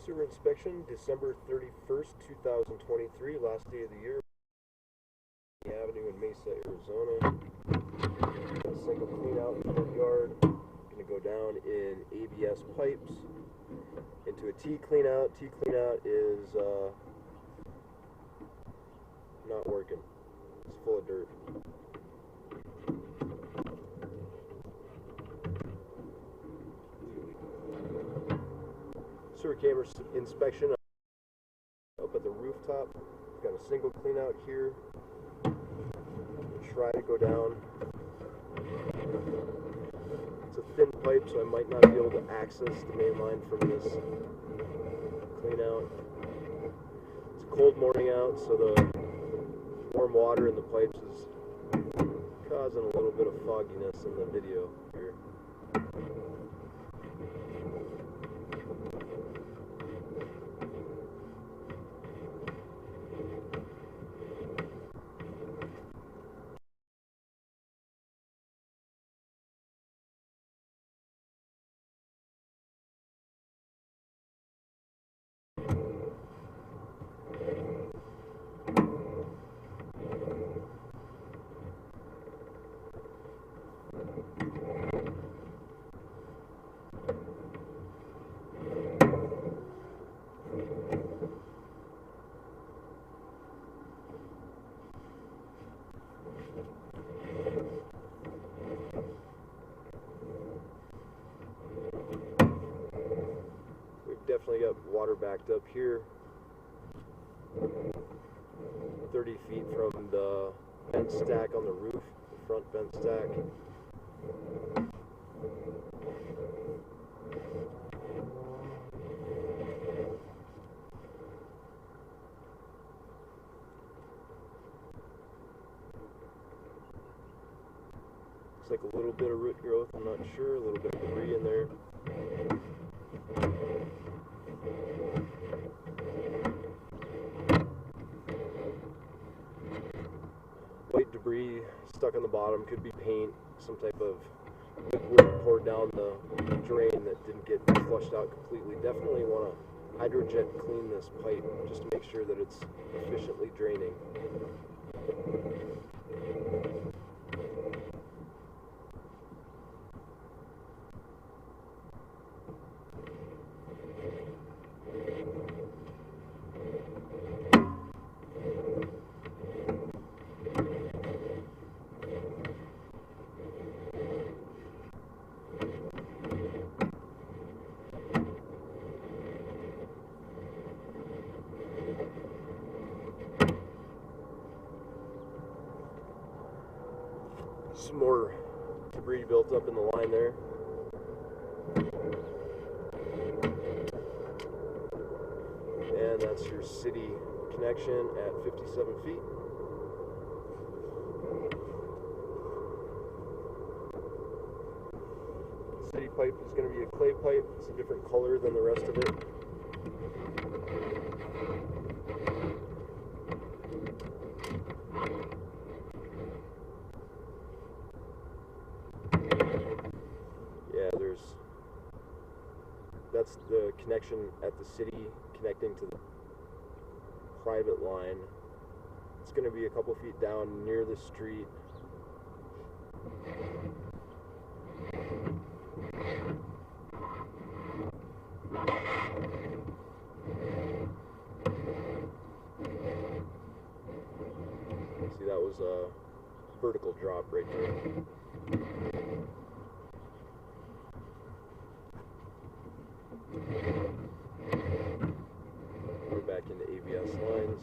sewer inspection, December 31st, 2023, last day of the year. Avenue in Mesa, Arizona. Got a single clean out in the front yard. Gonna go down in ABS pipes into a T clean out. T clean out is not working. It's full of dirt. Sewer camera inspection up at the rooftop. Got a single clean out here. Try to go down. It's a thin pipe, so I might not be able to access the main line from this clean out. It's a cold morning out, so the warm water in the pipes is causing a little bit of fogginess in the video here. Definitely got water backed up here, 30 feet from the vent stack on the roof, the front vent stack. Looks like a little bit of root growth, I'm not sure, a little bit of debris in there. White debris stuck on the bottom, could be paint, some type of liquid poured down the drain that didn't get flushed out completely. Definitely want to hydrojet clean this pipe just to make sure that it's efficiently draining. Some more debris built up in the line there. And that's your city connection at 57 feet. City pipe is going to be a clay pipe. It's a different color than the rest of it. That's the connection at the city connecting to the private line. It's going to be a couple feet down near the street. See, that was a vertical drop right there. We're back into ABS lines.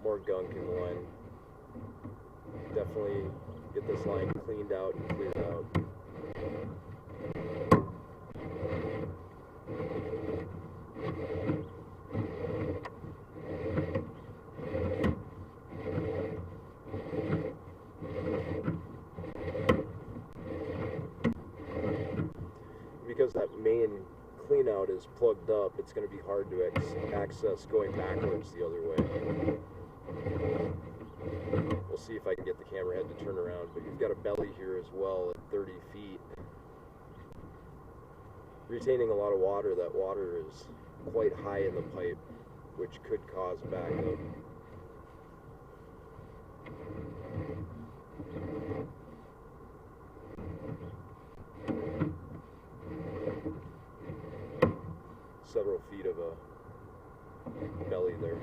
More gunk in the line. Definitely get this line cleaned out and cleared out. Because that main clean out is plugged up, it's going to be hard to access going backwards the other way. We'll see if I can get the camera head to turn around, but you've got a belly here as well at 30 feet. retaining a lot of water. That water is quite high in the pipe, which could cause backup. Several feet of a belly there.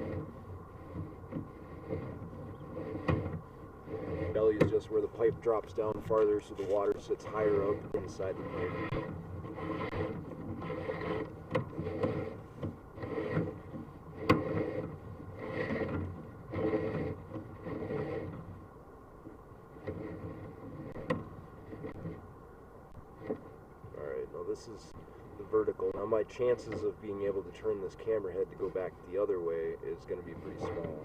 Belly is just where the pipe drops down farther, so the water sits higher up inside the pipe. Alright, now this is the vertical. Now my chances of being able to turn this camera head to go back the other way is going to be pretty small.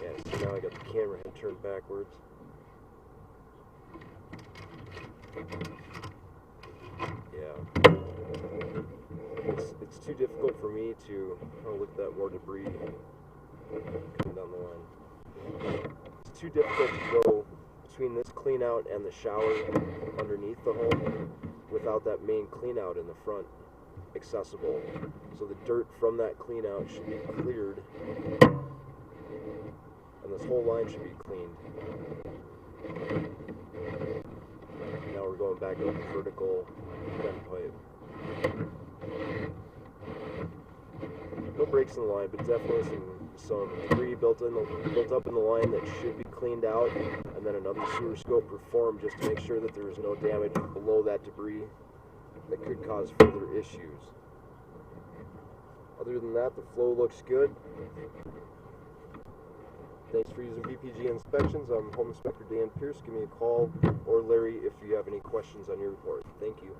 Yeah, so now I got the camera head turned backwards. Yeah. It's too difficult for me to, oh look at that, more debris coming down the line. It's too difficult to go between this clean out and the shower underneath the home without that main clean out in the front accessible. So the dirt from that clean out should be cleared, and this whole line should be cleaned. Now we're going back up the vertical vent pipe. No breaks in the line, but definitely some debris built up in the line that should be cleaned out, and then another sewer scope performed just to make sure that there is no damage below that debris that could cause further issues. Other than that, the flow looks good. Thanks for using VPG Inspections. I'm Home Inspector Dan Pierce. Give me a call, or Larry if you have any questions on your report. Thank you.